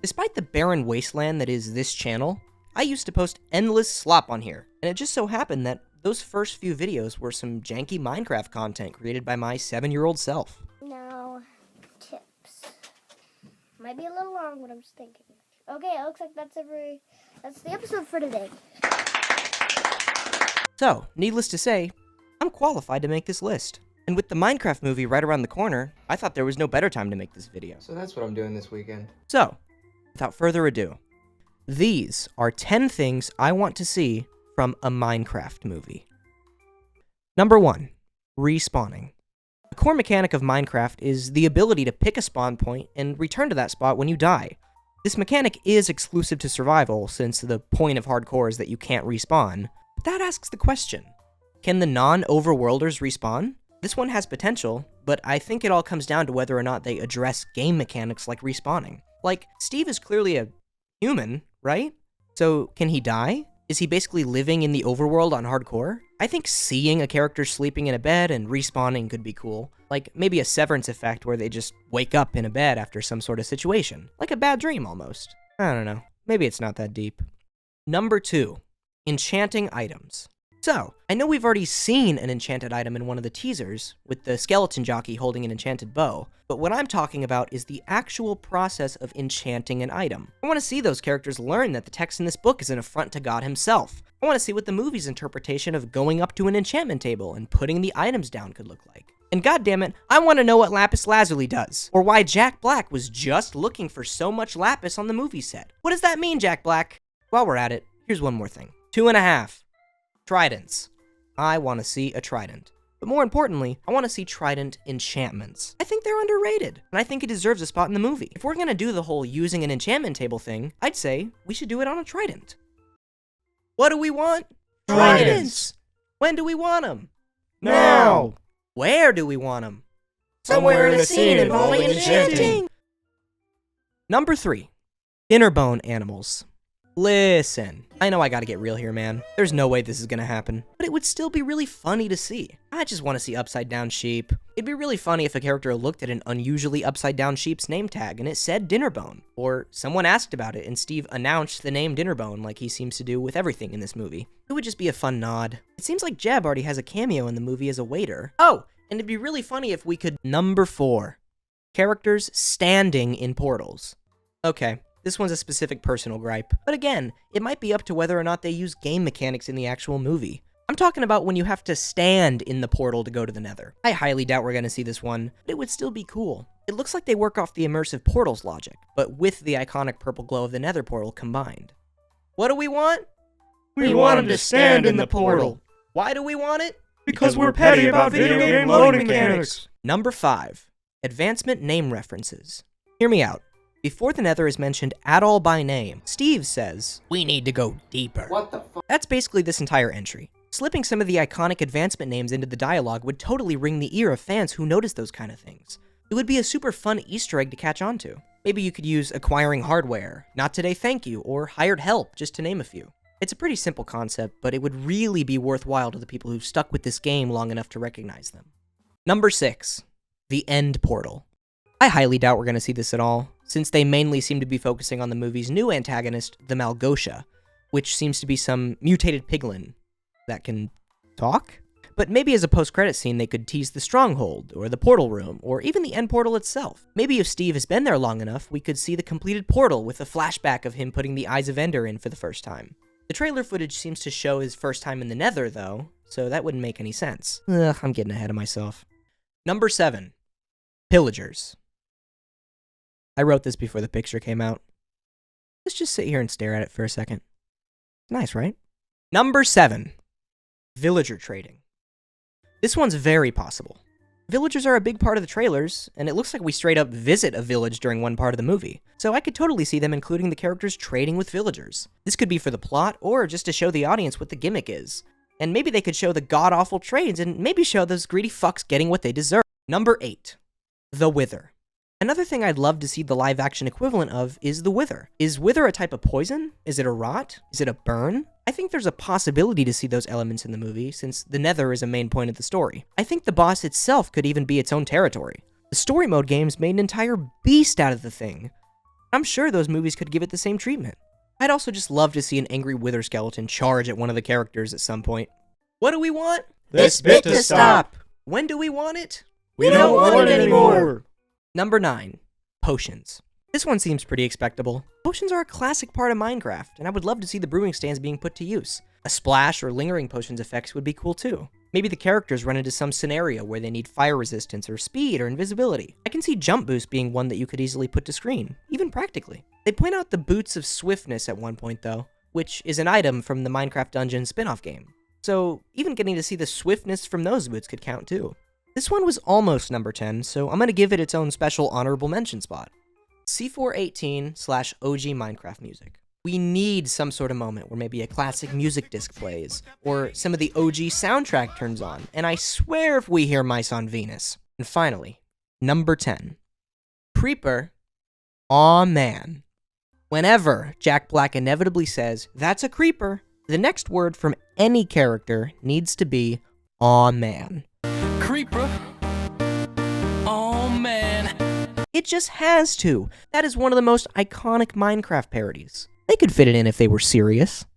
Despite the barren wasteland that is this channel, I used to post endless slop on here, and it just so happened that those first few videos were some janky Minecraft content created by my 7-year-old self. Now, tips. Might be a little long, but I'm just thinking. Okay, it looks like that's the episode for today. So, needless to say, I'm qualified to make this list. And with the Minecraft movie right around the corner, I thought there was no better time to make this video. So that's what I'm doing this weekend. So, without further ado, these are 10 things I want to see from a Minecraft movie. Number 1, respawning. The core mechanic of Minecraft is the ability to pick a spawn point and return to that spot when you die. This mechanic is exclusive to survival, since the point of hardcore is that you can't respawn. But that asks the question, can the non-overworlders respawn? This one has potential, but I think it all comes down to whether or not they address game mechanics like respawning. Like, Steve is clearly a human, right? So, can he die? Is he basically living in the overworld on hardcore? I think seeing a character sleeping in a bed and respawning could be cool. Like, maybe a Severance effect where they just wake up in a bed after some sort of situation. Like a bad dream, almost. I don't know. Maybe it's not that deep. Number 2, enchanting items. So, I know we've already seen an enchanted item in one of the teasers, with the skeleton jockey holding an enchanted bow, but what I'm talking about is the actual process of enchanting an item. I want to see those characters learn that the text in this book is an affront to God himself. I want to see what the movie's interpretation of going up to an enchantment table and putting the items down could look like. And goddammit, I want to know what lapis lazuli does, or why Jack Black was just looking for so much lapis on the movie set. What does that mean, Jack Black? While we're at it, here's one more thing. 2.5. Tridents. I want to see a trident. But more importantly, I want to see trident enchantments. I think they're underrated, and I think it deserves a spot in the movie. If we're going to do the whole using an enchantment table thing, I'd say we should do it on a trident. What do we want? Tridents. When do we want them? Now. Where do we want them? Somewhere in a scene involving enchanting. Number 3, Dinnerbone animals. Listen, I know I gotta get real here, man. There's no way this is gonna happen, but it would still be really funny to see. I just want to see upside down sheep. It'd be really funny if a character looked at an unusually upside down sheep's name tag and it said Dinnerbone, or someone asked about it and Steve announced the name Dinnerbone like he seems to do with everything in this movie. It would just be a fun nod. It seems like Jeb already has a cameo in the movie as a waiter. Oh, and it'd be really funny if we could... Number 4, characters standing in portals. Okay. This one's a specific personal gripe, but again, it might be up to whether or not they use game mechanics in the actual movie. I'm talking about when you have to stand in the portal to go to the Nether. I highly doubt we're gonna see this one, but it would still be cool. It looks like they work off the immersive portals logic, but with the iconic purple glow of the Nether portal combined. What do we want? We want him to stand in the portal. Why do we want it? Because we're petty about video game loading mechanics. Number 5, advancement name references. Hear me out. Before the Nether is mentioned at all by name, Steve says, "We need to go deeper." What the fuck? That's basically this entire entry. Slipping some of the iconic advancement names into the dialogue would totally ring the ear of fans who notice those kind of things. It would be a super fun Easter egg to catch on to. Maybe you could use acquiring hardware, not today thank you, or hired help, just to name a few. It's a pretty simple concept, but it would really be worthwhile to the people who've stuck with this game long enough to recognize them. Number 6, the end portal. I highly doubt we're going to see this at all, since they mainly seem to be focusing on the movie's new antagonist, the Malgosha, which seems to be some mutated piglin that can talk? But maybe as a post-credit scene they could tease the stronghold, or the portal room, or even the end portal itself. Maybe if Steve has been there long enough, we could see the completed portal with a flashback of him putting the Eyes of Ender in for the first time. The trailer footage seems to show his first time in the Nether, though, so that wouldn't make any sense. Ugh, I'm getting ahead of myself. Number 7, pillagers. I wrote this before the picture came out. Let's just sit here and stare at it for a second. Nice, right? Number 7, villager trading. This one's very possible. Villagers are a big part of the trailers, and it looks like we straight up visit a village during one part of the movie, so I could totally see them including the characters trading with villagers. This could be for the plot, or just to show the audience what the gimmick is. And maybe they could show the god-awful trades, and maybe show those greedy fucks getting what they deserve. Number 8, the Wither. Another thing I'd love to see the live-action equivalent of is the Wither. Is Wither a type of poison? Is it a rot? Is it a burn? I think there's a possibility to see those elements in the movie, since the Nether is a main point of the story. I think the boss itself could even be its own territory. The story mode games made an entire beast out of the thing. I'm sure those movies could give it the same treatment. I'd also just love to see an angry wither skeleton charge at one of the characters at some point. What do we want? This bit to stop. When do we want it? We don't want it anymore. Number 9. Potions. This one seems pretty expectable. Potions are a classic part of Minecraft, and I would love to see the brewing stands being put to use. A splash or lingering potions effects would be cool too. Maybe the characters run into some scenario where they need fire resistance or speed or invisibility. I can see jump boost being one that you could easily put to screen, even practically. They point out the boots of swiftness at one point though, which is an item from the Minecraft Dungeon spin-off game. So even getting to see the swiftness from those boots could count too. This one was almost number 10, so I'm going to give it its own special honorable mention spot. C418/OG Minecraft music. We need some sort of moment where maybe a classic music disc plays, or some of the OG soundtrack turns on, and I swear if we hear Mice on Venus. And finally, number 10. Creeper. Aw man. Whenever Jack Black inevitably says, "That's a creeper," the next word from any character needs to be, "Aw man." Creeper. Oh man. It just has to. That is one of the most iconic Minecraft parodies. They could fit it in if they were serious.